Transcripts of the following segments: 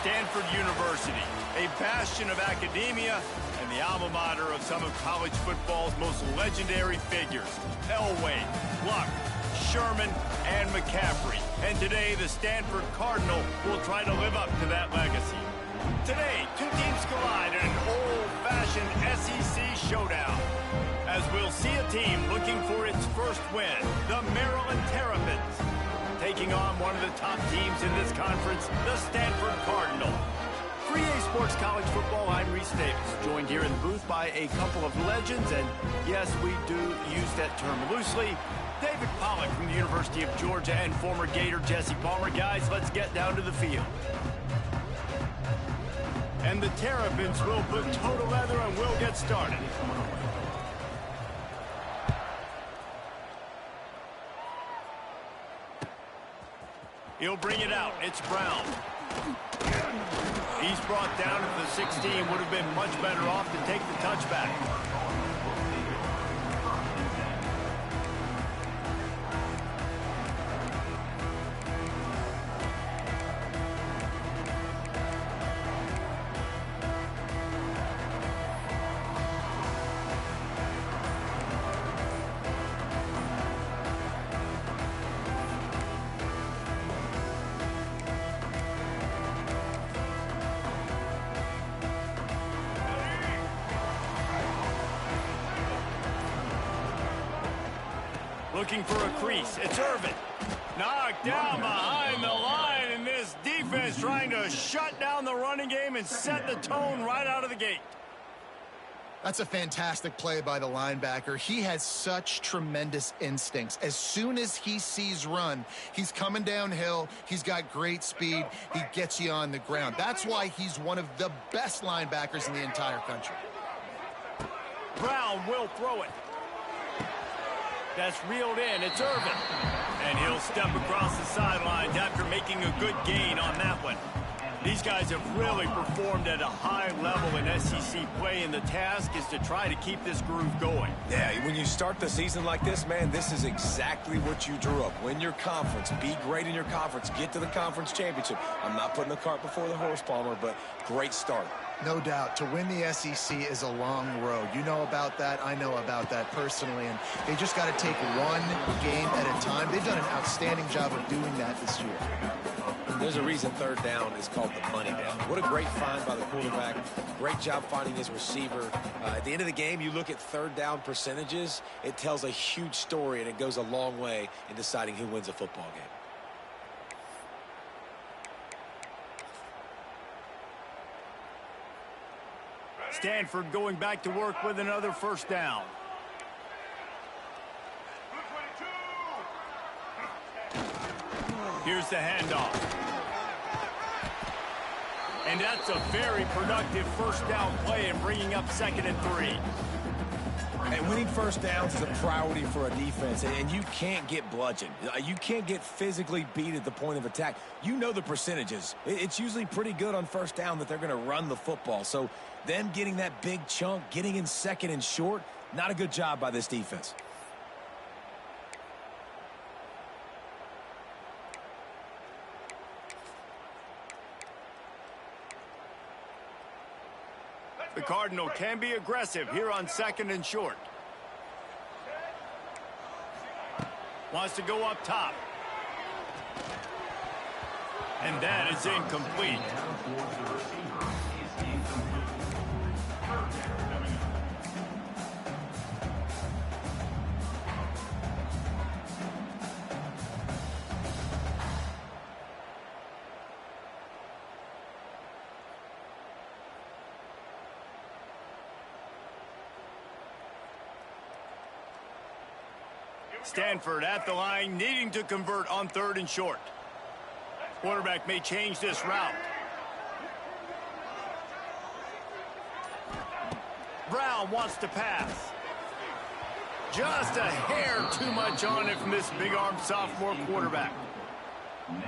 Stanford University, a bastion of academia and the alma mater of some of college football's most legendary figures, Elway, Luck, Sherman, and McCaffrey. And today, the Stanford Cardinal will try to live up to that legacy. Today, two teams collide in an old-fashioned SEC showdown, as we'll see a team looking for its first win, the Maryland Terrapins, taking on one of the top teams in this conference, the Stanford Cardinal. For EA Sports College Football, I'm Reese Davis, joined here in the booth by a couple of legends, and yes, we do use that term loosely. David Pollack from the University of Georgia and former Gator Jesse Palmer. Guys, let's get down to the field. And the Terrapins will put toe to leather and we'll get started. He'll bring it out. It's Brown. He's brought down at the 16. Would have been much better off to take the touchback. Looking for a crease. It's Irvin. Knocked down behind the line, and this defense trying to shut down the running game and set the tone right out of the gate. That's a fantastic play by the linebacker. He has such tremendous instincts. As soon as he sees run, he's coming downhill. He's got great speed. He gets you on the ground. That's why he's one of the best linebackers in the entire country. Brown will throw it. That's reeled in. It's Irvin. And he'll step across the sidelines after making a good gain on that one. These guys have really performed at a high level in SEC play, and the task is to try to keep this groove going. Yeah, when you start the season like this, man, this is exactly what you drew up. Win your conference. Be great in your conference. Get to the conference championship. I'm not putting the cart before the horse, Palmer, but great start. No doubt. To win the SEC is a long road. You know about that. I know about that personally. And they just got to take one game at a time. They've done an outstanding job of doing that this year. There's a reason third down is called the money down. What a great find by the quarterback. Great job finding his receiver. At the end of the game, you look at third down percentages. It tells a huge story, and it goes a long way in deciding who wins a football game. Stanford going back to work with another first down. Here's the handoff. And that's a very productive first down play in bringing up 2nd and 3. And winning first downs is a priority for a defense, and you can't get bludgeoned. You can't get physically beat at the point of attack. You know the percentages. It's usually pretty good on first down that they're going to run the football. So them getting that big chunk, getting in 2nd and short, not a good job by this defense. The Cardinal can be aggressive here on 2nd and short. Wants to go up top. And that is incomplete. Stanford at the line, needing to convert on 3rd and short. Quarterback may change this route. Brown wants to pass. Just a hair too much on it from this big-armed sophomore quarterback.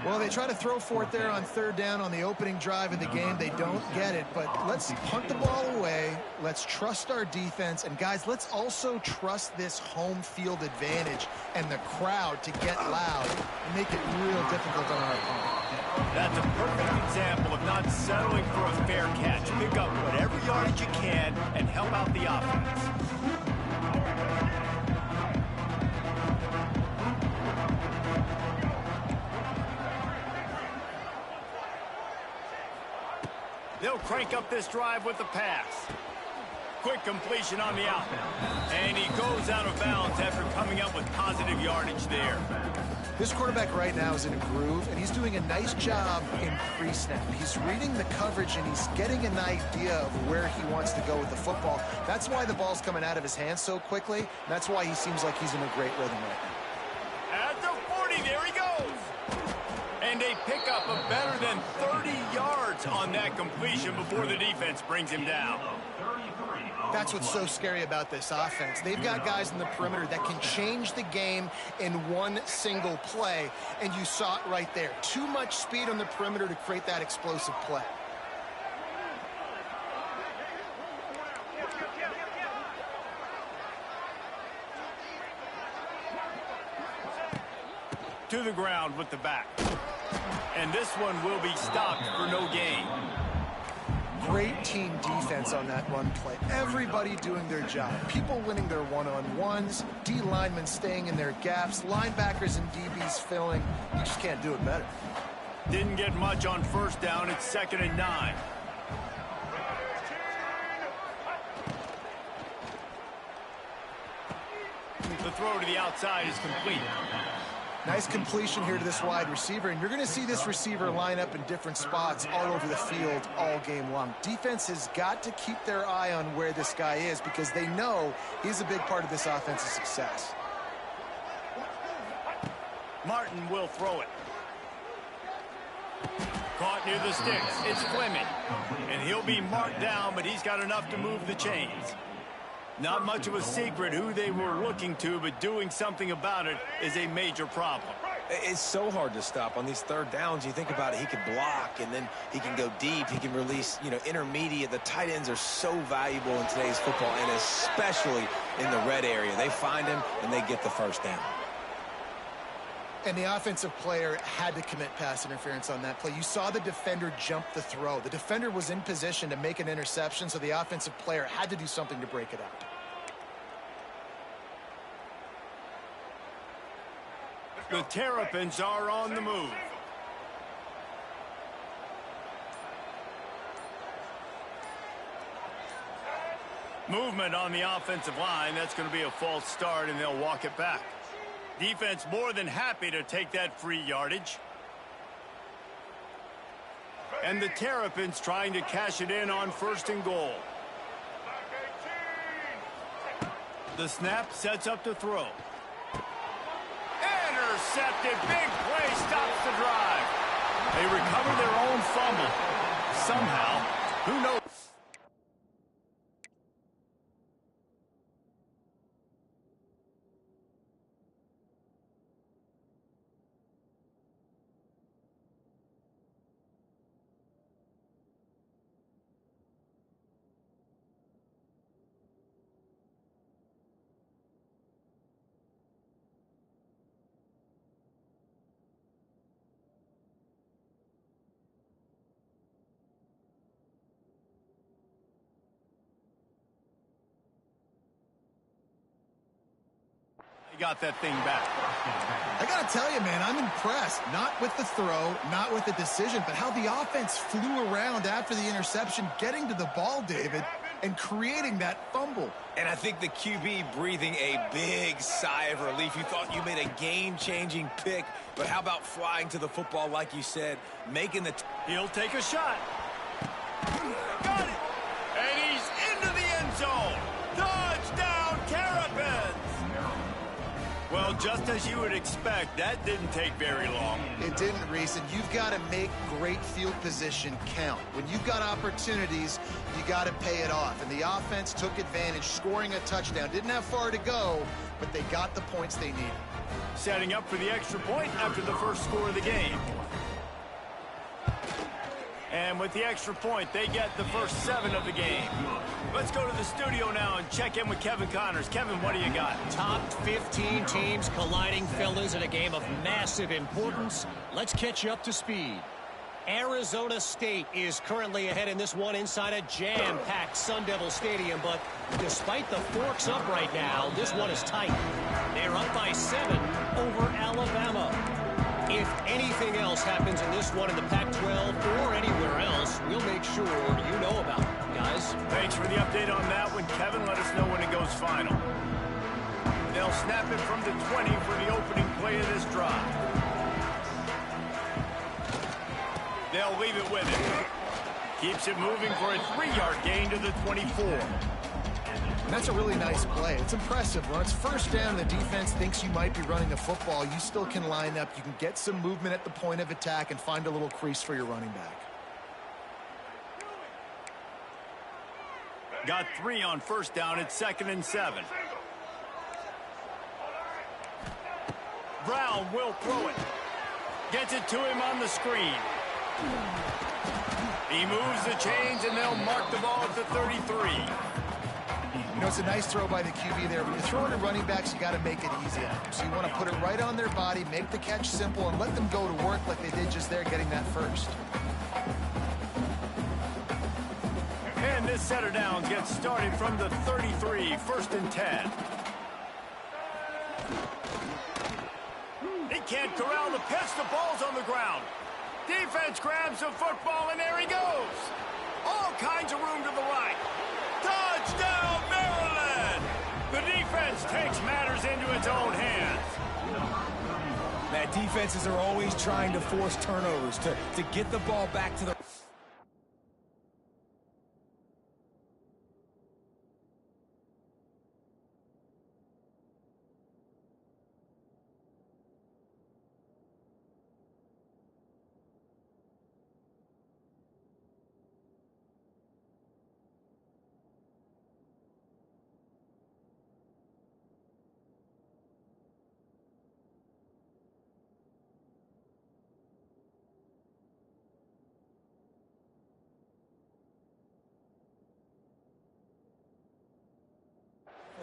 Well, they try to throw for it there on third down on the opening drive of the game. They don't get it, but let's punt the ball away. Let's trust our defense. And, guys, let's also trust this home field advantage and the crowd to get loud and make it real difficult on our opponent. That's a perfect example of not settling for a fair catch. Pick up whatever yardage you can and help out the offense. They'll crank up this drive with the pass. Quick completion on the out. And he goes out of bounds after coming up with positive yardage there. This quarterback right now is in a groove, and he's doing a nice job in pre-snap. He's reading the coverage, and he's getting an idea of where he wants to go with the football. That's why the ball's coming out of his hands so quickly. And that's why he seems like he's in a great rhythm right now. At the 40, there he goes. And a pickup of better than 30 yards on that completion before the defense brings him down. That's what's so scary about this offense. They've got guys in the perimeter that can change the game in one single play, and you saw it right there. Too much speed on the perimeter to create that explosive play. To the ground with the back. And this one will be stopped for no gain. Great team defense on that run play. Everybody doing their job. People winning their one-on-ones, D linemen staying in their gaps, linebackers and DBs filling. You just can't do it better. Didn't get much on first down. It's 2nd and 9. The throw to the outside is complete. Nice completion here to this wide receiver, and you're going to see this receiver line up in different spots all over the field all game long. Defense has got to keep their eye on where this guy is because they know he's a big part of this offense's success. Martin will throw it. Caught near the sticks. It's Fleming. And he'll be marked down, but he's got enough to move the chains. Not much of a secret who they were looking to, but doing something about it is a major problem. It's so hard to stop on these third downs. You think about it, he can block, and then he can go deep. He can release, intermediate. The tight ends are so valuable in today's football, and especially in the red area. They find him, and they get the first down. And the offensive player had to commit pass interference on that play. You saw the defender jump the throw. The defender was in position to make an interception, so the offensive player had to do something to break it up. The Terrapins are on the move. Movement on the offensive line. That's going to be a false start, and they'll walk it back. Defense more than happy to take that free yardage. And the Terrapins trying to cash it in on 1st and goal. The snap sets up to throw. Intercepted. Big play stops the drive. They recover their own fumble. Somehow. Who knows? He got that thing back. I got to tell you, man, I'm impressed. Not with the throw, not with the decision, but how the offense flew around after the interception, getting to the ball, David, and creating that fumble. And I think the QB breathing a big sigh of relief. You thought you made a game-changing pick, but how about flying to the football, like you said, making the... He'll take a shot. Got it. And he's into the end zone. Touchdown, Terrapins. Well, Well, just as you would expect, that didn't take very long. It didn't, Reese, and you've got to make great field position count. When you've got opportunities, you got to pay it off. And the offense took advantage, scoring a touchdown. Didn't have far to go, but they got the points they needed. Setting up for the extra point after the first score of the game. And with the extra point, they get the first 7 of the game. Let's go to the studio now and check in with Kevin Connors. Kevin, what do you got? Top 15 teams colliding, fellas, in a game of massive importance. Let's catch you up to speed. Arizona State is currently ahead in this one inside a jam-packed Sun Devil Stadium, but despite the forks up right now, this one is tight. They're up by 7 over Alabama. If anything else happens in this one in the Pac-12 or anywhere else, we'll make sure you know about it, guys. Thanks for the update on that one, Kevin. Let us know when it goes final. They'll snap it from the 20 for the opening play of this drive. They'll leave it with him. Keeps it moving for a 3-yard gain to the 24. And that's a really nice play. It's impressive. When it's first down, the defense thinks you might be running the football. You still can line up. You can get some movement at the point of attack and find a little crease for your running back. Got 3 on first down. It's 2nd and 7. Brown will throw it. Gets it to him on the screen. He moves the chains, and they'll mark the ball at the 33. You know, it's a nice throw by the QB there. When you're throwing to running backs, you got to make it easy on them. So you want to put it right on their body, make the catch simple, and let them go to work like they did just there, getting that first. And this set of downs gets started from the 33, 1st and 10. He can't corral the pitch. The ball's on the ground. Defense grabs the football, and there he goes. All kinds of room to the right. Touchdown, Maryland! The defense takes matters into its own hands. That defenses are always trying to force turnovers to get the ball back to the...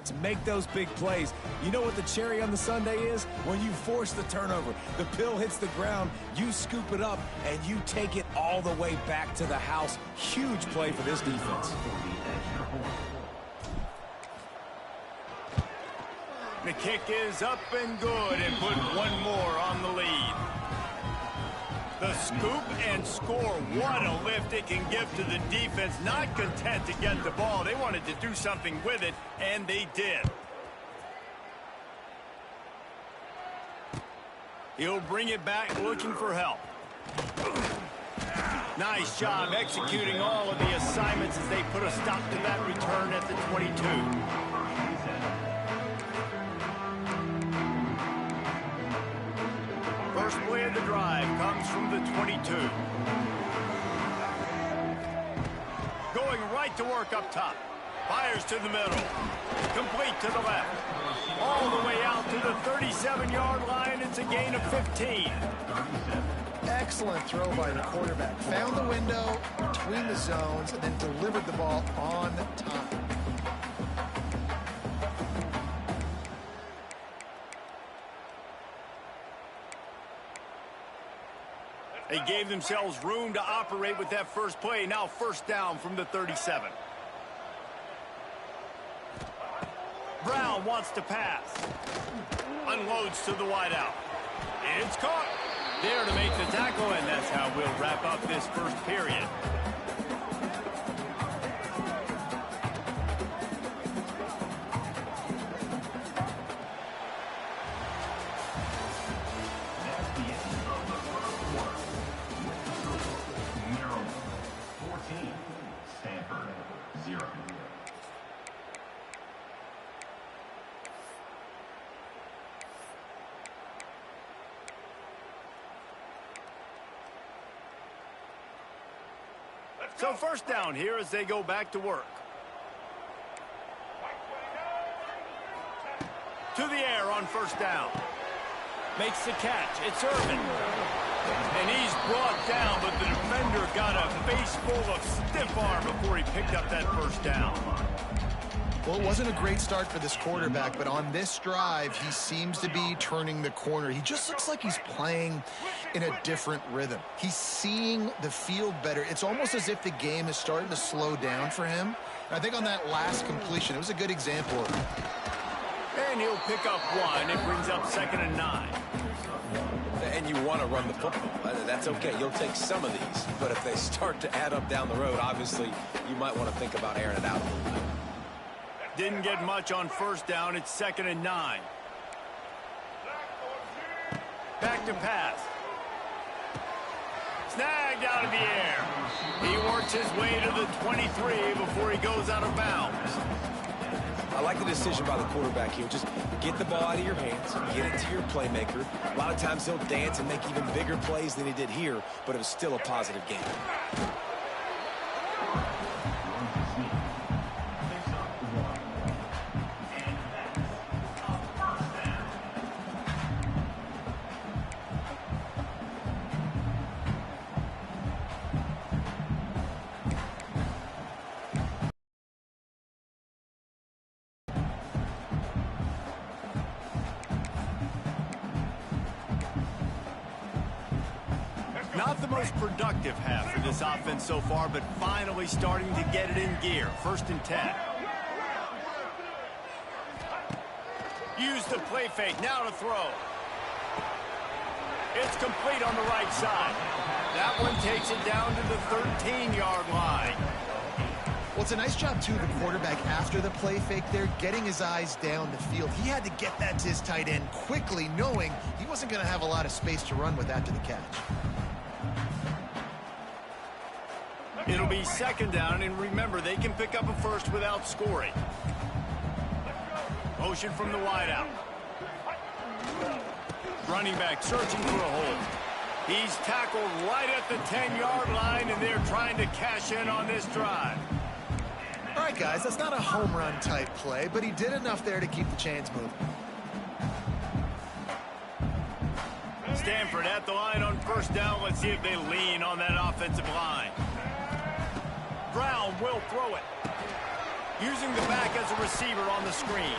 to make those big plays. You know what the cherry on the sundae is? When you force the turnover, the pill hits the ground, you scoop it up, and you take it all the way back to the house. Huge play for this defense. The kick is up and good, and put one more on the lead. The scoop and score. What a lift it can give to the defense. Not content to get the ball. They wanted to do something with it, and they did. He'll bring it back looking for help. Nice job executing all of the assignments as they put a stop to that return at the 22. First play of the drive comes from the 22. Going right to work up top. Fires to the middle. Complete to the left. All the way out to the 37-yard line. It's a gain of 15. Excellent throw by the quarterback. Found the window between the zones and then delivered the ball on time. They gave themselves room to operate with that first play. Now first down from the 37. Brown wants to pass. Unloads to the wideout. It's caught. There to make the tackle, and that's how we'll wrap up this first period. Stanford, 0. So first down here as they go back to work. To the air on first down. Makes the catch. It's Irvin. And he's brought down, but the defender got a face full of stiff arm before he picked up that first down. Well, it wasn't a great start for this quarterback, but on this drive, he seems to be turning the corner. He just looks like he's playing in a different rhythm. He's seeing the field better. It's almost as if the game is starting to slow down for him. And I think on that last completion, it was a good example of it. And he'll pick up one. It brings up 2nd and 9. And you want to run the football. That's okay. You'll take some of these. But if they start to add up down the road, obviously, you might want to think about airing it out a little bit. Didn't get much on first down. It's 2nd and 9. Back to pass. Snagged out of the air. He works his way to the 23 before he goes out of bounds. I like the decision by the quarterback here. Just get the ball out of your hands, get it to your playmaker. A lot of times he'll dance and make even bigger plays than he did here, but it was still a positive game. Not the most productive half for this offense so far, but finally starting to get it in gear. 1st and 10. Use the play fake. Now to throw. It's complete on the right side. That one takes it down to the 13-yard line. Well, it's a nice job, too, the quarterback after the play fake there, getting his eyes down the field. He had to get that to his tight end quickly, knowing he wasn't going to have a lot of space to run with after the catch. It'll be 2nd down, and remember, they can pick up a first without scoring. Motion from the wideout. Running back searching for a hole. He's tackled right at the 10-yard line, and they're trying to cash in on this drive. All right, guys, that's not a home run type play, but he did enough there to keep the chains moving. Stanford at the line on first down. Let's see if they lean on that offensive line. Brown will throw it. Using the back as a receiver on the screen.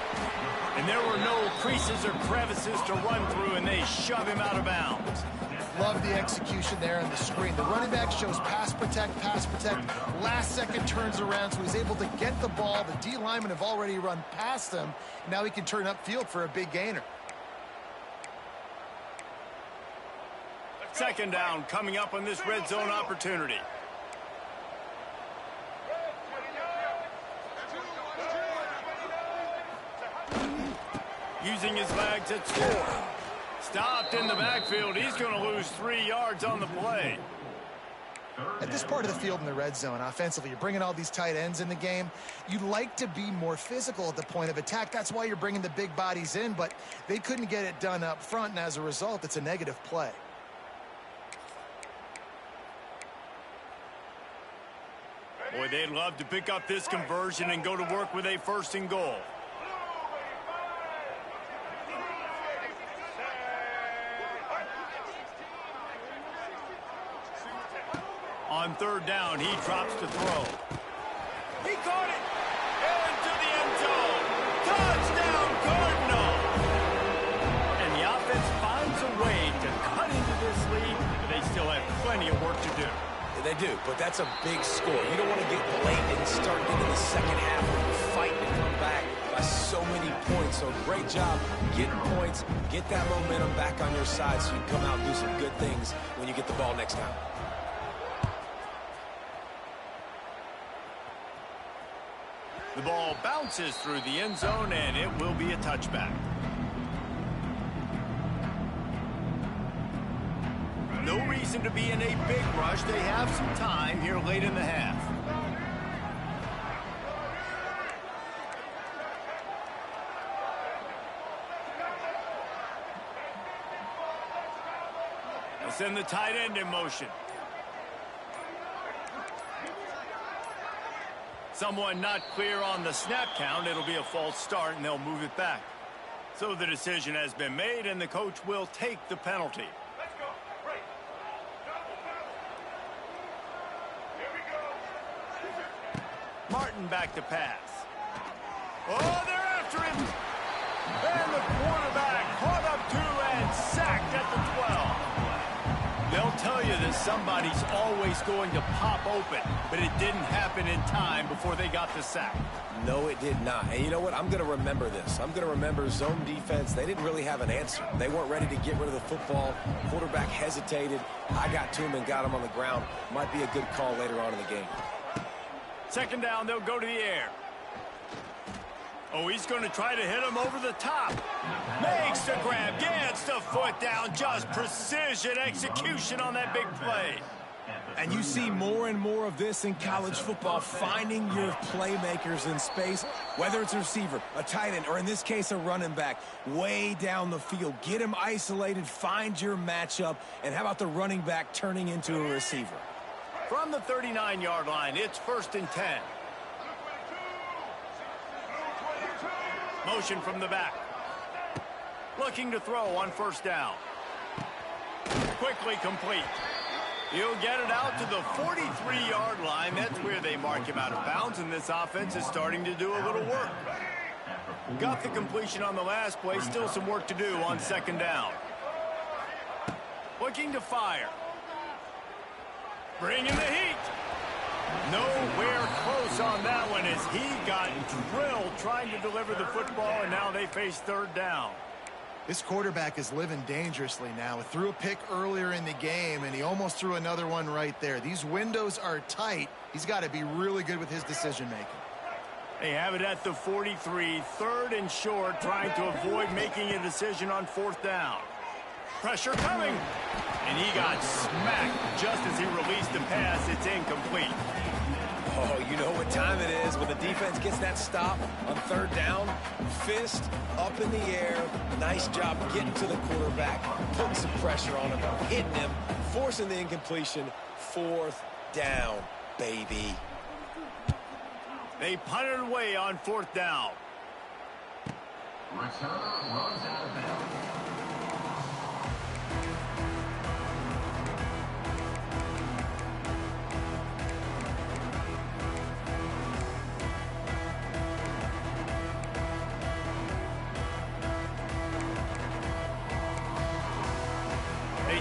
And there were no creases or crevices to run through, and they shove him out of bounds. Love the execution there on the screen. The running back shows pass protect, last second turns around, so he's able to get the ball. The D linemen have already run past him. Now he can turn upfield for a big gainer. 2nd down coming up on this red zone opportunity. Using his legs at score. Stopped in the backfield. He's going to lose 3 yards on the play. At this part of the field in the red zone, offensively, you're bringing all these tight ends in the game. You'd like to be more physical at the point of attack. That's why you're bringing the big bodies in, but they couldn't get it done up front, and as a result, it's a negative play. Boy, they'd love to pick up this conversion and go to work with a 1st and goal. On 3rd down, he drops to throw. He caught it! Into the end zone! Touchdown, Cardinal! And the offense finds a way to cut into this lead, but they still have plenty of work to do. They do, but that's a big score. You don't want to get late and start into the second half where you're fighting to come back by so many points. So great job getting points, get that momentum back on your side so you can come out and do some good things when you get the ball next time. The ball bounces through the end zone, and it will be a touchback. No reason to be in a big rush. They have some time here late in the half. They'll send the tight end in motion. someone not clear on the snap count, it'll be a false start, and they'll move it back. So the decision has been made, and the coach will take the penalty. Let's go. Break. Double penalty. Here we go. Martin back to pass. Oh, they're after him. And the quarterback caught up to and sacked at the 12. They'll tell you that somebody's always going to pop open, but it didn't happen in time before they got the sack. No, it did not. And you know what? I'm going to remember this. I'm going to remember zone defense. They didn't really have an answer. They weren't ready to get rid of the football. Quarterback hesitated. I got to him and got him on the ground. Might be a good call later on in the game. Second down, they'll go to the air. Oh, he's going to try to hit him over the top. Makes the grab, gets the foot down. Just precision execution on that big play. And you see more and more of this in college football, finding your playmakers in space, whether it's a receiver, a tight end, or in this case, a running back, way down the field. Get him isolated, find your matchup, and how about the running back turning into a receiver? From the 39-yard line, it's 1st and 10. Motion from the back. Looking to throw on 1st down. Quickly complete. He'll get it out to the 43-yard line. That's where they mark him out of bounds, and this offense is starting to do a little work. Got the completion on the last play. Still some work to do on 2nd down. Looking to fire. Bringing the heat. Nowhere close on that one as he got drilled trying to deliver the football, and now they face 3rd down. This quarterback is living dangerously now. He threw a pick earlier in the game, and he almost threw another one right there. These windows are tight. He's got to be really good with his decision-making. They have it at the 43, 3rd and short, trying to avoid making a decision on 4th down. Pressure coming, and he got smacked just as he released the pass. It's incomplete. Oh, you know what time it is when the defense gets that stop on 3rd down. Fist up in the air. Nice job getting to the quarterback, putting some pressure on him, hitting him, forcing the incompletion. 4th down, baby. They punted away on 4th down. Return runs out of bounds.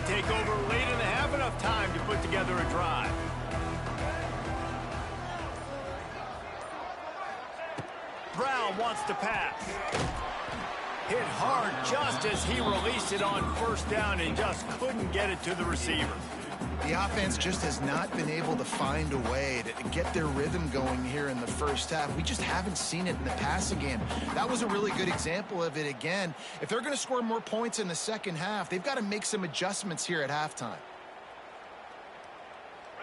Take over late in the half, enough time to put together a drive. Brown wants to pass. Hit hard just as he released it on 1st down and just couldn't get it to the receiver. The offense just has not been able to find a way to get their rhythm going here in the 1st half. We just haven't seen it in the passing game. That was a really good example of it again. If they're going to score more points in the 2nd half, they've got to make some adjustments here at halftime.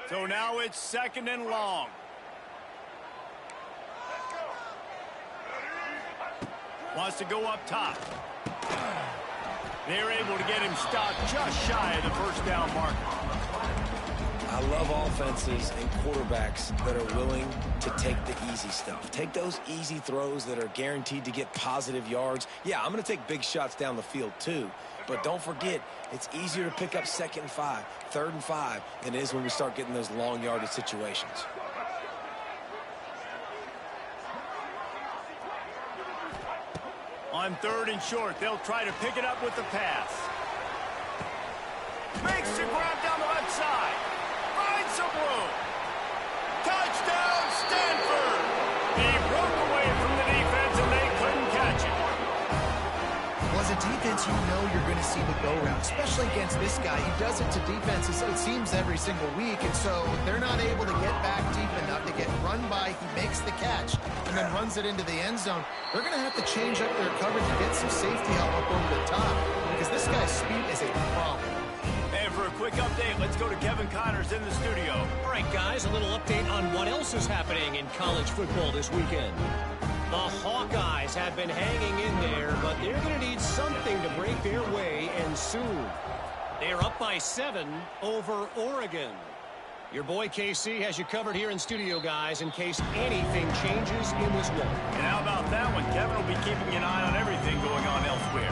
So now it's 2nd and long. Wants to go up top. They're able to get him stopped just shy of the 1st down marker. I love offenses and quarterbacks that are willing to take the easy stuff. Take those easy throws that are guaranteed to get positive yards. Yeah, I'm going to take big shots down the field too. But don't forget, it's easier to pick up 2nd and 5, 3rd and 5 than it is when we start getting those long yardage situations. On 3rd and short, they'll try to pick it up with the pass. Makes the grab down the left side. Finds some room. Touchdown, Stanford! He broke away from the defense, and they couldn't catch it. Well, as a defense, you know you're going to see the go-round, especially against this guy. He does it to defenses, it seems, every single week, and so they're not able to get back deep enough to get run by. He makes the catch and then runs it into the end zone. They're going to have to change up their coverage to get some safety help up over the top because this guy's speed is a problem. And for a quick update, let's go to Kevin Connors in the studio. All right, guys, a little update on what else is happening in college football this weekend. The Hawkeyes have been hanging in there, but they're going to need something to break their way, and soon. They're up by 7 over Oregon. Your boy KC has you covered here in studio, guys, in case anything changes in this one. And how about that one? Kevin will be keeping an eye on everything going on elsewhere.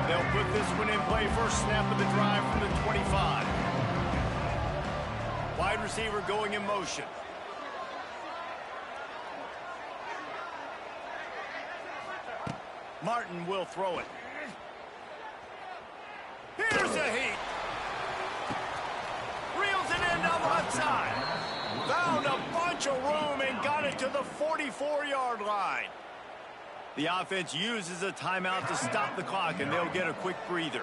They'll put this one in play first snap of the drive from the 25. Wide receiver going in motion. Martin will throw it. Here's a heat. Reels it in down the left side. Found a bunch of room and got it to the 44-yard line. The offense uses a timeout to stop the clock, and they'll get a quick breather.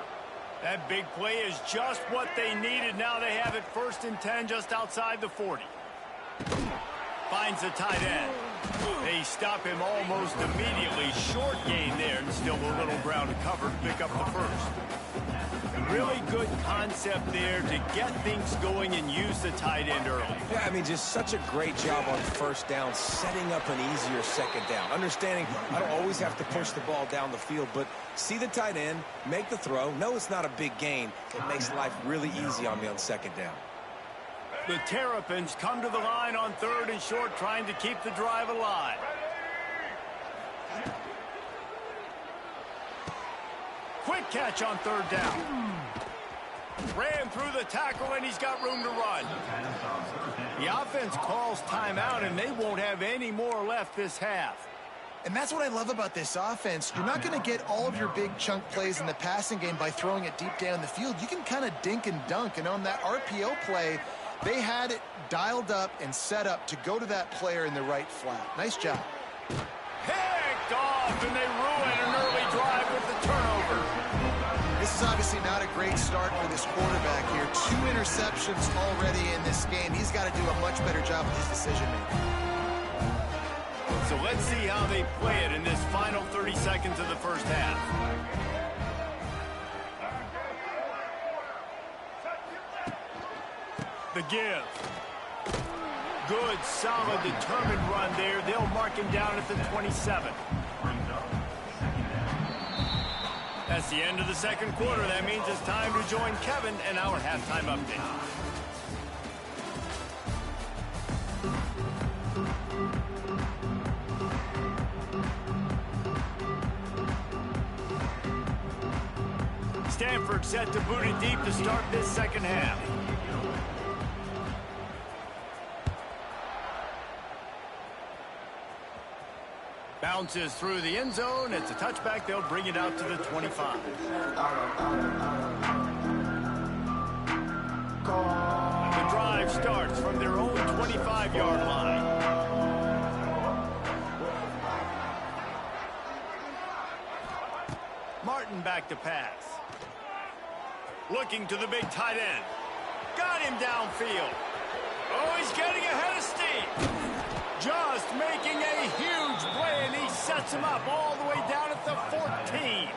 That big play is just what they needed. Now they have it 1st and 10 just outside the 40. Finds the tight end. They stop him almost immediately. Short gain there, and still a little ground to cover to pick up the first. Really good concept there to get things going and use the tight end early. Yeah, I mean, just such a great job on first down, setting up an easier second down. Understanding I don't always have to push the ball down the field, but see the tight end, make the throw. No, it's not a big gain. It makes life really easy on me on second down. The Terrapins come to the line on 3rd and short, trying to keep the drive alive. Quick catch on 3rd down. Ran through the tackle, and he's got room to run. The offense calls timeout, and they won't have any more left this half. And that's what I love about this offense. You're not going to get all of your big chunk plays in the passing game by throwing it deep down the field. You can kind of dink and dunk, and on that RPO play, they had it dialed up and set up to go to that player in the right flat. Nice job. Picked off, and they ruin an early drive with the turnover. This is obviously not a great start for this quarterback here. 2 interceptions already in this game. He's got to do a much better job with his decision-making. So let's see how they play it in this final 30 seconds of the first half. The give. Good, solid, determined run there. They'll mark him down at the 27. That's the end of the second quarter. That means it's time to join Kevin and our halftime update. Stanford set to boot it deep to start this second half. Bounces through the end zone. It's a touchback. They'll bring it out to the 25. The drive starts from their own 25-yard line. Martin back to pass. Looking to the big tight end. Got him downfield. Oh, he's getting ahead of steam. Just making a huge play, and he sets him up all the way down at the 14.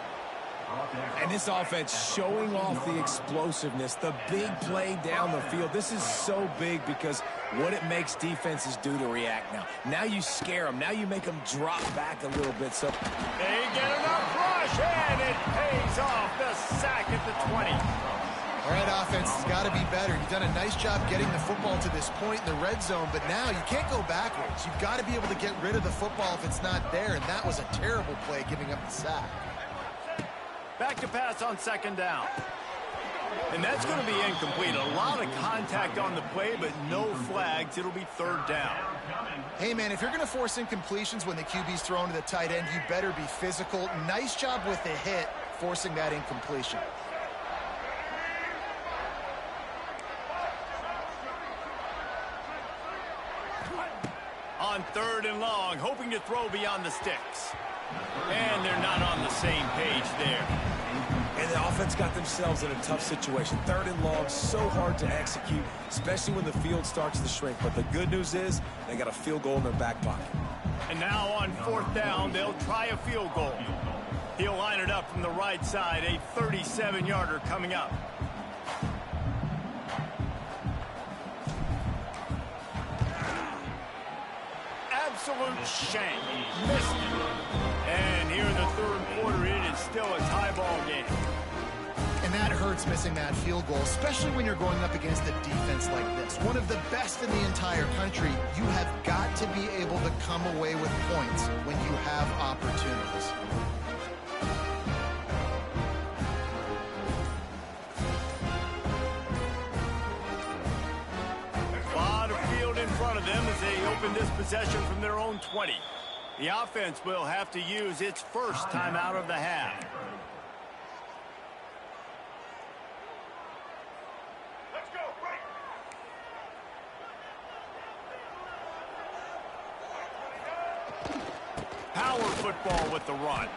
And this offense showing off the explosiveness, the big play down the field. This is so big because what it makes defenses do to react now. Now you scare them. Now you make them drop back a little bit. So they get enough rush, and it pays off. The sack at the 20. All right, offense has got to be better. You've done a nice job getting the football to this point in the red zone, but now you can't go backwards. You've got to be able to get rid of the football if it's not there, and that was a terrible play giving up the sack. Back to pass on second down. And that's going to be incomplete. A lot of contact on the play, but no flags. It'll be 3rd down. Hey, man, if you're going to force incompletions when the QB's thrown to the tight end, you better be physical. Nice job with the hit, forcing that incompletion. On 3rd and long, hoping to throw beyond the sticks. And they're not on the same page there. And the offense got themselves in a tough situation. 3rd and long, so hard to execute, especially when the field starts to shrink. But the good news is they got a field goal in their back pocket. And now on 4th down, they'll try a field goal. He'll line it up from the right side, a 37-yarder coming up. absolute shank. Missed it. And here in the third quarter, it is still a tie ball game. And that hurts, missing that field goal, especially when you're going up against a defense like this. One of the best in the entire country. You have got to be able to come away with points when you have opportunities. A lot of field in front of them as they open this possession from their own 20. The offense will have to use its first timeout of the half. Let's go. Right. Power football with the run.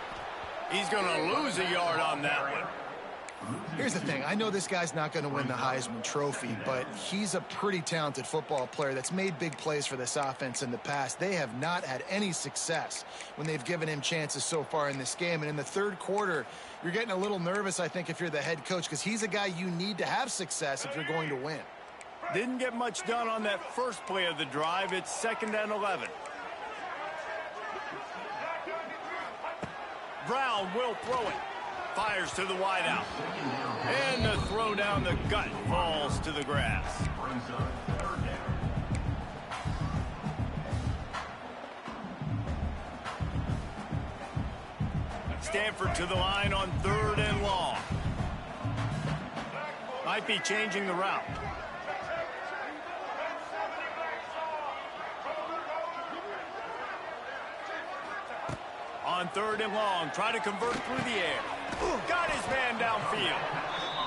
He's going to lose a yard on that one. Here's the thing. I know this guy's not going to win the Heisman Trophy, but he's a pretty talented football player that's made big plays for this offense in the past. They have not had any success when they've given him chances so far in this game. And in the third quarter, you're getting a little nervous, I think, if you're the head coach, because he's a guy you need to have success if you're going to win. Didn't get much done on that first play of the drive. It's 2nd and 11. Brown will throw it. Fires to the wideout. And the throw down the gut falls to the grass. Stanford to the line on 3rd and long. Might be changing the route. On 3rd and long, try to convert through the air. Got his man downfield.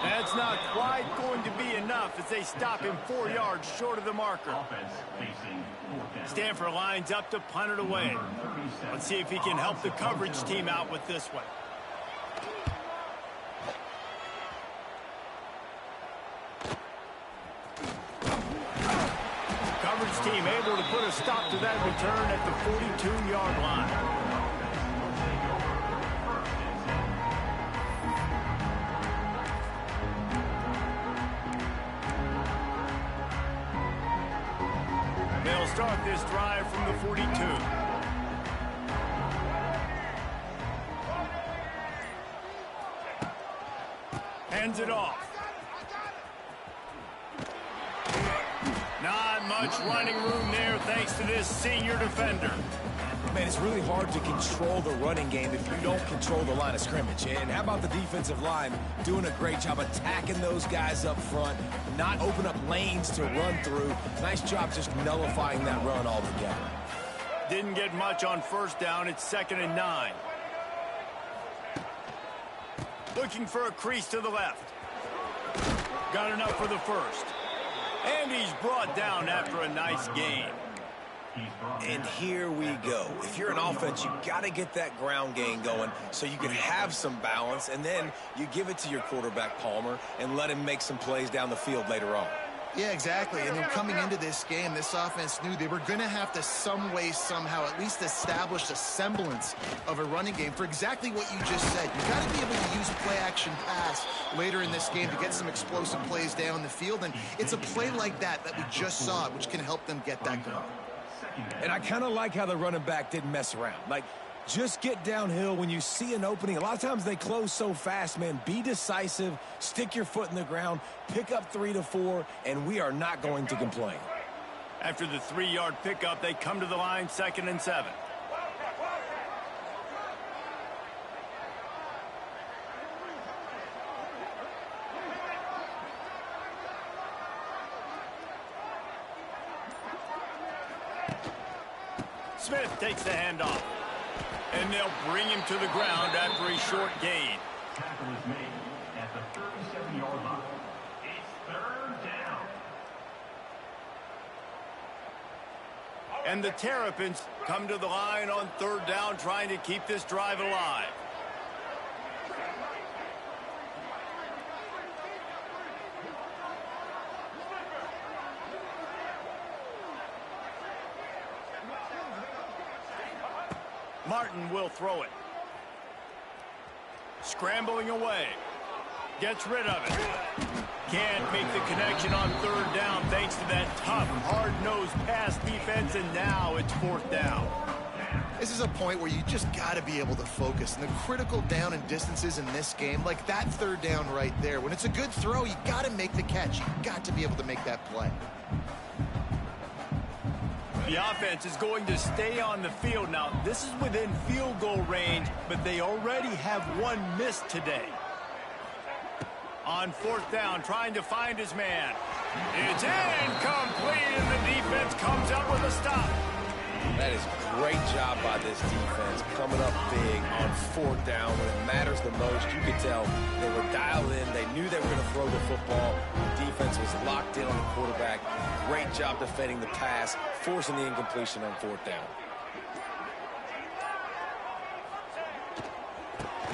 That's not quite going to be enough as they stop him 4 yards short of the marker. Stanford lines up to punt it away. Let's see if he can help the coverage team out with this one. Coverage team able to put a stop to that return at the 42-yard line. They'll start this drive from the 42. Hands it off. Not much running room there thanks to this senior defender. Man, it's really hard to control the running game if you don't control the line of scrimmage. And how about the defensive line doing a great job attacking those guys up front, not open up lanes to run through. Nice job just nullifying that run altogether. Didn't get much on 1st down. It's 2nd and 9. Looking for a crease to the left. Got enough for the first. And he's brought down after a nice gain. And here we go. If you're an offense, you got to get that ground game going so you can have some balance, and then you give it to your quarterback, Palmer, and let him make some plays down the field later on. Yeah, exactly. And then coming into this game, this offense knew they were going to have to some way, somehow, at least establish a semblance of a running game for exactly what you just said. You got to be able to use play-action pass later in this game to get some explosive plays down the field. And it's a play like that we just saw, which can help them get that going. And I kind of like how the running back didn't mess around. Like, just get downhill when you see an opening. A lot of times they close so fast, man. Be decisive, stick your foot in the ground, pick up 3 to 4, and we are not going to complain. After the 3-yard pickup, they come to the line 2nd and 7. Smith takes the handoff. And they'll bring him to the ground after a short gain. Tackle is made at the 37-yard line. It's 3rd down. And the Terrapins come to the line on 3rd down, trying to keep this drive alive. Martin will throw it. Scrambling away. Gets rid of it. Can't make the connection on third down thanks to that tough, hard-nosed pass defense, and now it's fourth down. This is a point where you just got to be able to focus. And the critical down and distances in this game, like that third down right there, when it's a good throw, you got to make the catch. You got to be able to make that play. The offense is going to stay on the field now. This is within field goal range, but they already have one miss today. On fourth down, trying to find his man. It's incomplete, and the defense comes out with a stop. That is a great job by this defense, coming up big on fourth down when it matters the most. You could tell they were dialed in. They knew they were going to throw the football. The defense was locked in on the quarterback. Great job defending the pass, forcing the incompletion on fourth down.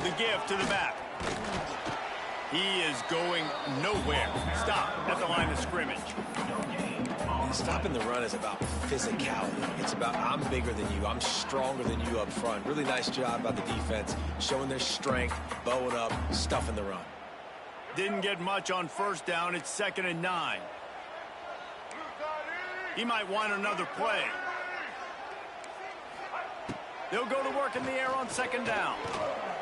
The give to the back. He is going nowhere. Stop at the line of scrimmage. Stopping the run is about physicality. It's about I'm bigger than you. I'm stronger than you up front. Really nice job by the defense, showing their strength, bowing up, stuffing the run. Didn't get much on first down. It's 2nd and 9. He might want another play. They'll go to work in the air on second down.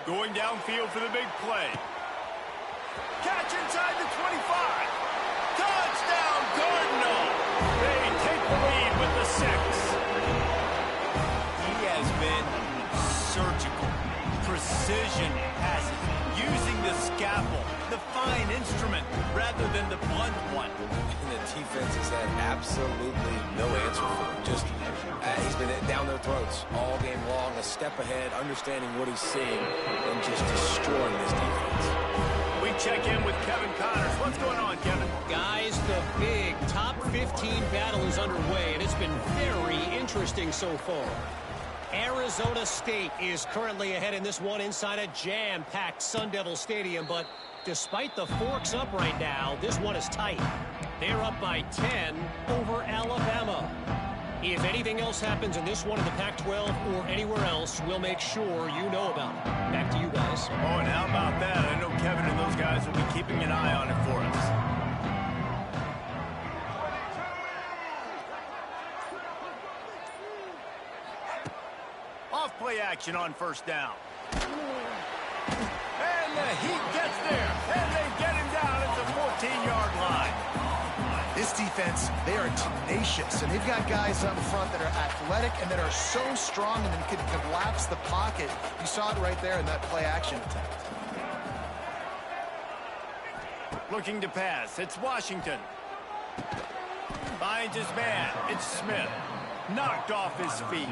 Going downfield for the big play. Catch inside the 25. Touchdown, Cardinal. They take the lead with the 6. He has been surgical. Precision passing. Using the scalpel, the fine instrument, rather than the blunt one. And the defense has had absolutely no answer for him. Just, he's been down their throats all game long, a step ahead, understanding what he's seeing, and just destroying this defense. We check in with Kevin Connors. What's going on, Kevin? Guys, the big top 15 battle is underway, and it's been very interesting so far. Arizona State is currently ahead in this one inside a jam-packed Sun Devil Stadium, but despite the forks up right now, this one is tight. They're up by 10 over Alabama. If anything else happens in this one in the Pac-12 or anywhere else, we'll make sure you know about it. Back to you guys. Oh, and how about that? I know Kevin and those guys will be keeping an eye on it for us. Off-play action on first down. And the Heat gets there, and they get him down at the 14-yard line. This defense, they are tenacious, and they've got guys up front that are athletic and that are so strong and can collapse the pocket. You saw it right there in that play-action attempt. Looking to pass. It's Washington. Finds his man. It's Smith. Knocked off his feet.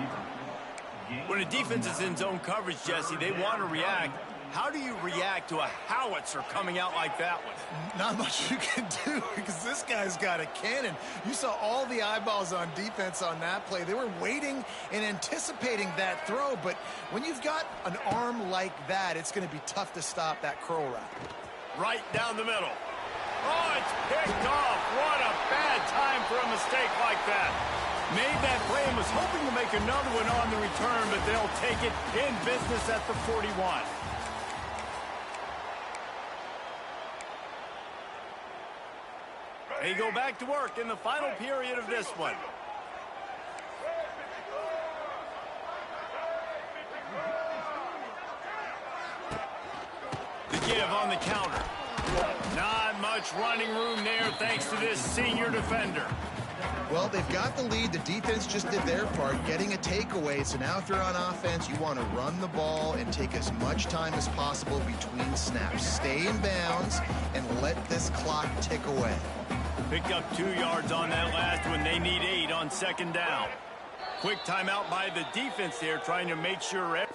When a defense is in zone coverage, Jesse, they want to react. How do you react to a howitzer coming out like that one? Not much you can do because this guy's got a cannon. You saw all the eyeballs on defense on that play. They were waiting and anticipating that throw, but when you've got an arm like that, it's going to be tough to stop that curl route. Right down the middle. Oh, it's picked off. What a bad time for a mistake like that. Made that play and was hoping to make another one on the return, but they'll take it in business at the 41. They go back to work in the final period of this one. The give on the counter. Not much running room there thanks to this senior defender. Well, they've got the lead. The defense just did their part, getting a takeaway. So now if you're on offense, you want to run the ball and take as much time as possible between snaps. Stay in bounds and let this clock tick away. Picked up 2 yards on that last one. They need 8 on second down. Quick timeout by the defense there, trying to make sure...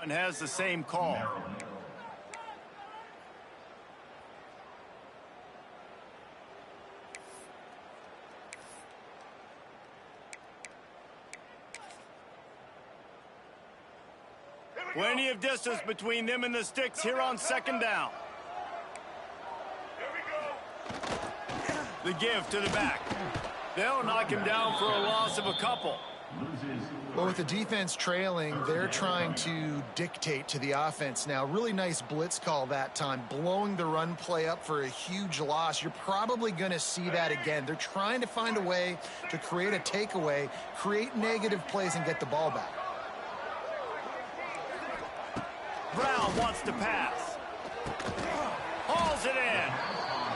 and has the same call. Plenty of distance between them and the sticks here on second down. The give to the back. They'll knock him down for a loss of a couple. Well, with the defense trailing, they're trying to dictate to the offense now. Really nice blitz call that time, blowing the run play up for a huge loss. You're probably going to see that again. They're trying to find a way to create a takeaway, create negative plays, and get the ball back. Brown wants to pass. Hauls it in.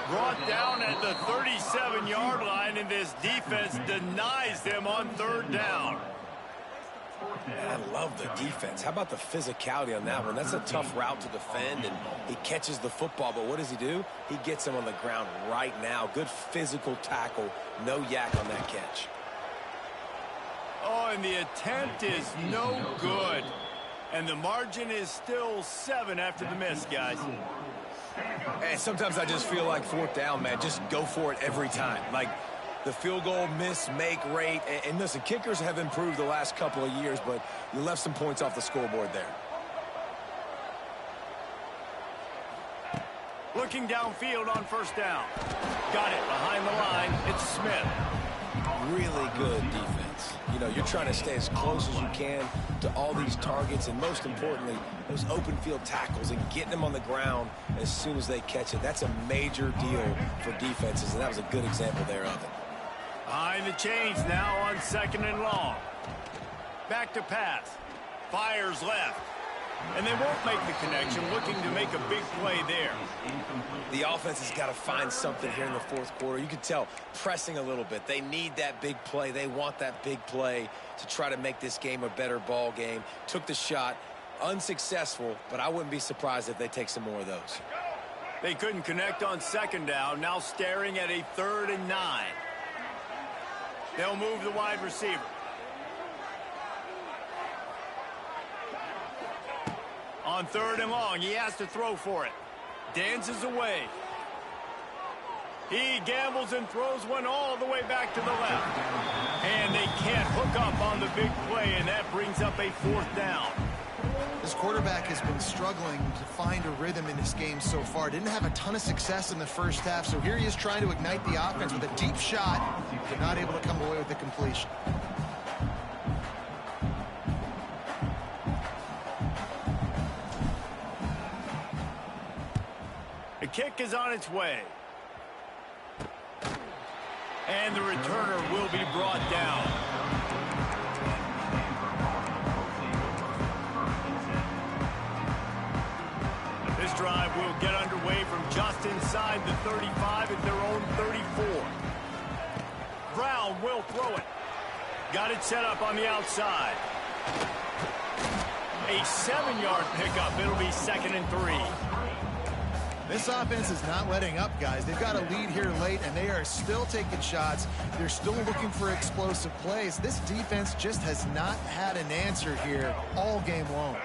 Brought down at the 37-yard line, and this defense denies them on third down. I love the defense. How about the physicality on that one? That's a tough route to defend, and he catches the football, but what does he do? He gets him on the ground right now. Good physical tackle. No yak on that catch. Oh, and the attempt is no good. And the margin is still 7 after the miss, guys. And sometimes I just feel like fourth down, man. Just go for it every time. Like the field goal miss, make rate. And listen, kickers have improved the last couple of years, but you left some points off the scoreboard there. Looking downfield on first down. Got it behind the line. It's Smith. Really good defense. You know, you're trying to stay as close as you can to all these targets, and most importantly, those open field tackles and getting them on the ground as soon as they catch it. That's a major deal for defenses, and that was a good example there of it. Behind the chains now on second and long. Back to pass. Fires left. And they won't make the connection, looking to make a big play there. The offense has got to find something here in the fourth quarter. You can tell pressing a little bit. They need that big play. They want that big play to try to make this game a better ball game. Took the shot, unsuccessful, but I wouldn't be surprised if they take some more of those. They couldn't connect on second down, now staring at a 3rd and 9. They'll move the wide receiver. On 3rd and long, he has to throw for it. Dances away. He gambles and throws one all the way back to the left. And they can't hook up on the big play, and that brings up a 4th down. This quarterback has been struggling to find a rhythm in this game so far. Didn't have a ton of success in the first half, so here he is trying to ignite the offense with a deep shot, but not able to come away with the completion. The kick is on its way. And the returner will be brought down. This drive will get underway from just inside the 35 at their own 34. Brown will throw it. Got it set up on the outside. A 7-yard pickup. It'll be 2nd and 3. This offense is not letting up, guys. They've got a lead here late, and they are still taking shots. They're still looking for explosive plays. This defense just has not had an answer here all game long.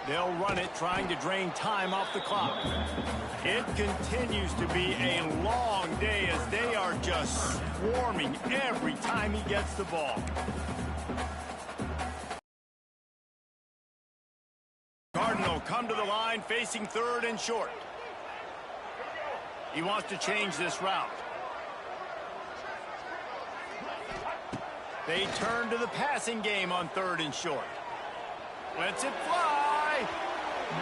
They'll run it, trying to drain time off the clock. It continues to be a long day as they are just swarming every time he gets the ball. Cardinal come to the line facing 3rd and short. He wants to change this route. They turn to the passing game on 3rd and short. Lets it fly.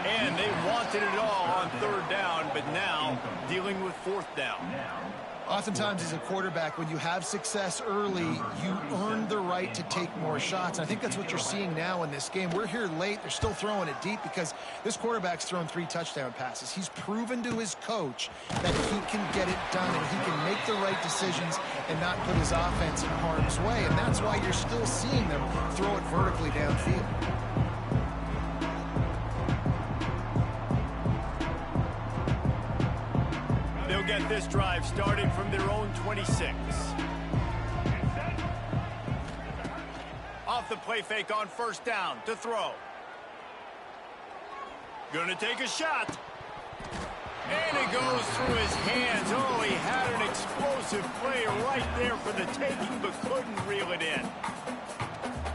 And they wanted it all on 3rd down, but now dealing with 4th down. Oftentimes as a quarterback, when you have success early, you earn the right to take more shots. And I think that's what you're seeing now in this game. We're here late. They're still throwing it deep because this quarterback's thrown 3 touchdown passes. He's proven to his coach that he can get it done and he can make the right decisions and not put his offense in harm's way. And that's why you're still seeing them throw it vertically downfield. Get this drive started from their own 26. Off off the play fake on first down to throw. Gonna take a shot. And it goes through his hands. Oh, he had an explosive play right there for the taking, but couldn't reel it in.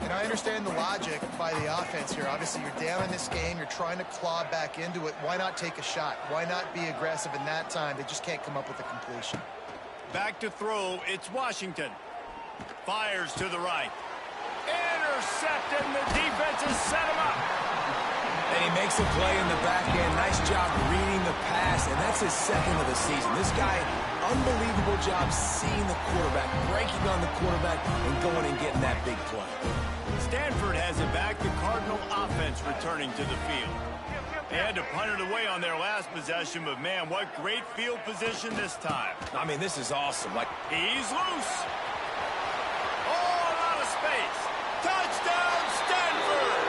And I understand the logic by the offense here. Obviously, you're down in this game. You're trying to claw back into it. Why not take a shot? Why not be aggressive in that time? They just can't come up with a completion. Back to throw. It's Washington. Fires to the right. Intercepted, and the defense has set him up. And he makes a play in the back end. Nice job reading the pass, and that's his second of the season. This guy, unbelievable job seeing the quarterback, breaking on the quarterback, and going and getting that big play. Stanford has it back. The Cardinal offense returning to the field. They had to punt it away on their last possession, but man, what great field position this time. I mean, this is awesome. He's loose. All out of space. Touchdown, Stanford!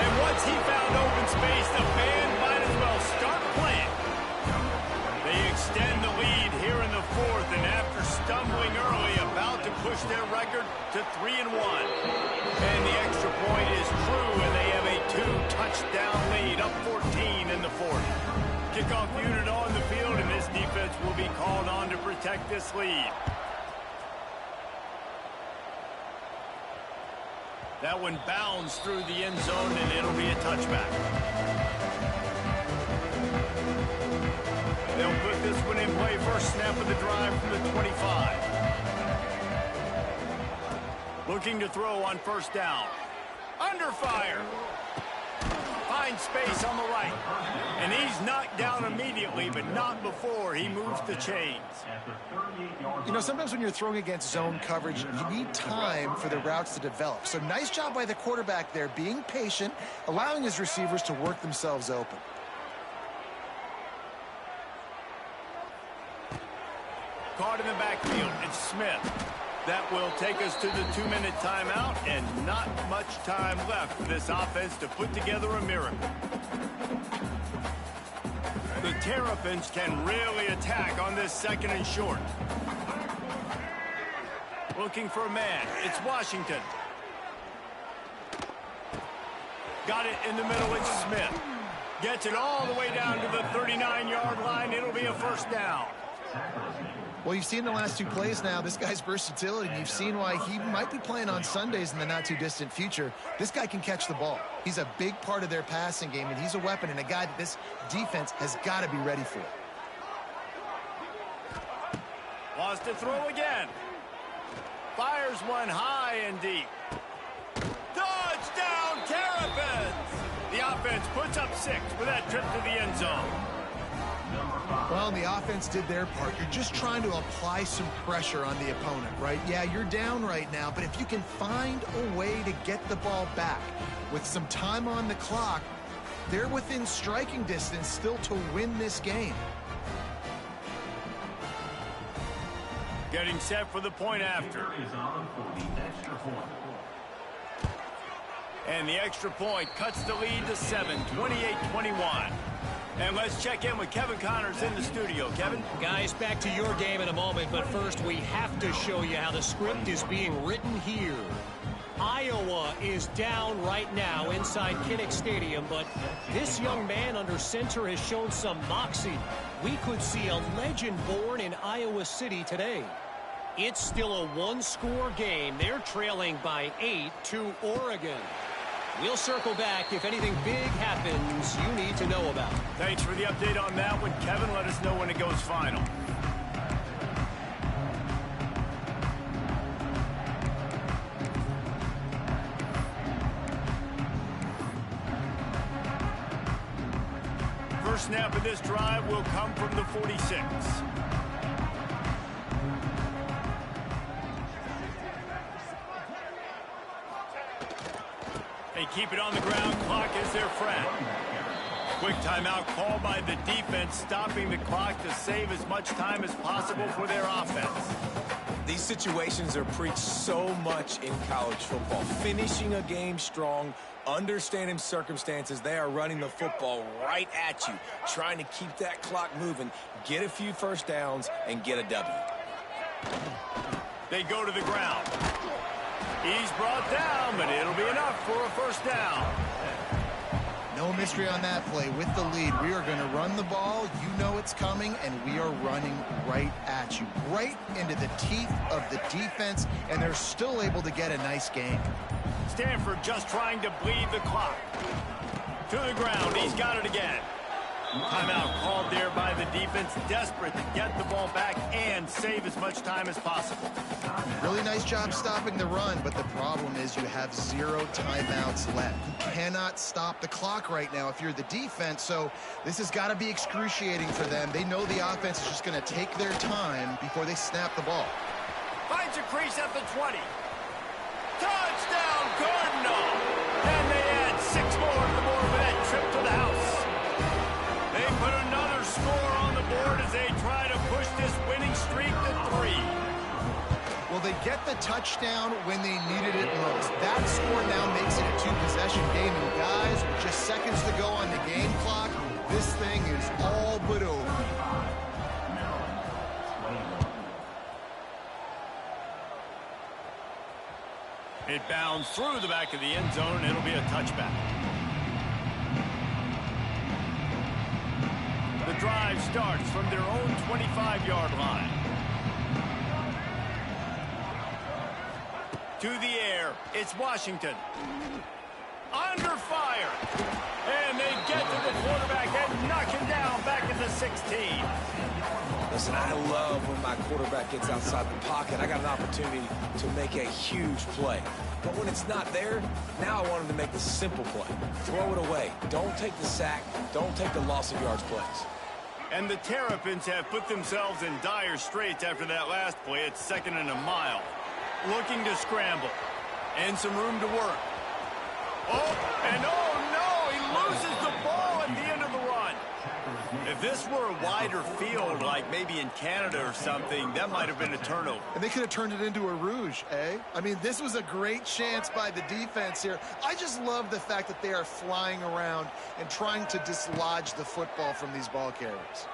And once he found open space, the band might as well start playing. They extend the lead here in the fourth, and after stumbling early, about to push their record to 3-1. And the extra point is true, and they have a 2-touchdown lead, up 14 in the fourth. Kickoff unit on the field, and this defense will be called on to protect this lead. That one bounds through the end zone, and it'll be a touchback. They'll put this one in play. First snap of the drive from the 25. Looking to throw on first down. Under fire. Finds space on the right. And he's knocked down immediately, but not before he moves the chains. You know, sometimes when you're throwing against zone coverage, you need time for the routes to develop. So nice job by the quarterback there, being patient, allowing his receivers to work themselves open. Caught in the backfield, it's Smith. That will take us to the 2-minute timeout, and not much time left for this offense to put together a miracle. The Terrapins can really attack on this second and short. Looking for a man. It's Washington. Got it in the middle. It's Smith. Gets it all the way down to the 39-yard line. It'll be a first down. Well, you've seen the last two plays now. This guy's versatility. You've seen why he might be playing on Sundays in the not-too-distant future. This guy can catch the ball. He's a big part of their passing game, and he's a weapon and a guy that this defense has got to be ready for. Lost to throw again. Fires one high and deep. Touchdown, Terrapins! The offense puts up 6 for that trip to the end zone. Well, the offense did their part. You're just trying to apply some pressure on the opponent, right? Yeah, you're down right now, but if you can find a way to get the ball back with some time on the clock, they're within striking distance still to win this game. Getting set for the point after. And the extra point cuts the lead to 7, 28-21. And let's check in with Kevin Connors in the studio. Kevin? Guys, back to your game in a moment, but first we have to show you how the script is being written here. Iowa is down right now inside Kinnick Stadium, but this young man under center has shown some moxie. We could see a legend born in Iowa City today. It's still a one-score game. They're trailing by 8 to Oregon. We'll circle back if anything big happens you need to know about. Thanks for the update on that one, Kevin. Let us know when it goes final. First snap of this drive will come from the 46. They keep it on the ground. Clock is their friend. Quick timeout call by the defense, stopping the clock to save as much time as possible for their offense. These situations are preached so much in college football. Finishing a game strong, understanding circumstances. They are running the football right at you, trying to keep that clock moving, get a few first downs, and get a W. They go to the ground. He's brought down, but it'll be enough for a first down. No mystery on that play. With the lead, we are going to run the ball. You know it's coming, and we are running right at you, right into the teeth of the defense, and they're still able to get a nice gain. Stanford just trying to bleed the clock. To the ground. He's got it again. Timeout called there by the defense, desperate to get the ball back and save as much time as possible. Really nice job stopping the run, but the problem is you have 0 timeouts left. You cannot stop the clock right now if you're the defense, so this has got to be excruciating for them. They know the offense is just going to take their time before they snap the ball. Finds a crease at the 20. Touchdown, Cardinal! And they add 6 more to the board with that trip to the house. They put another score on the board as they try to push this winning streak to 3. Well, they get the touchdown when they needed it most. That score now makes it a 2-possession game. And guys, with just seconds to go on the game clock, this thing is all but over. It bounds through the back of the end zone. It'll be a touchback. The drive starts from their own 25-yard line. To the air, it's Washington. Under fire. And they get to the quarterback and knock him down back at the 16. Listen, I love when my quarterback gets outside the pocket. I got an opportunity to make a huge play. But when it's not there, now I want him to make the simple play. Throw it away. Don't take the sack. Don't take the loss of yards plays. And the Terrapins have put themselves in dire straits after that last play. It's 2nd and a mile. Looking to scramble. And some room to work. Oh, and oh no! He loses the ball at the end of the run. If this were a wider field, like maybe in Canada or something, that might have been a turnover. And they could have turned it into a rouge, eh? I mean, this was a great chance by the defense here. I just love the fact that they are flying around and trying to dislodge the football from these ball carriers.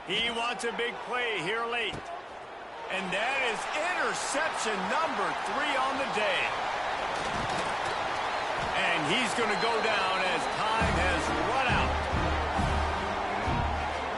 He wants a big play here late. And that is interception number 3 on the day. And he's going to go down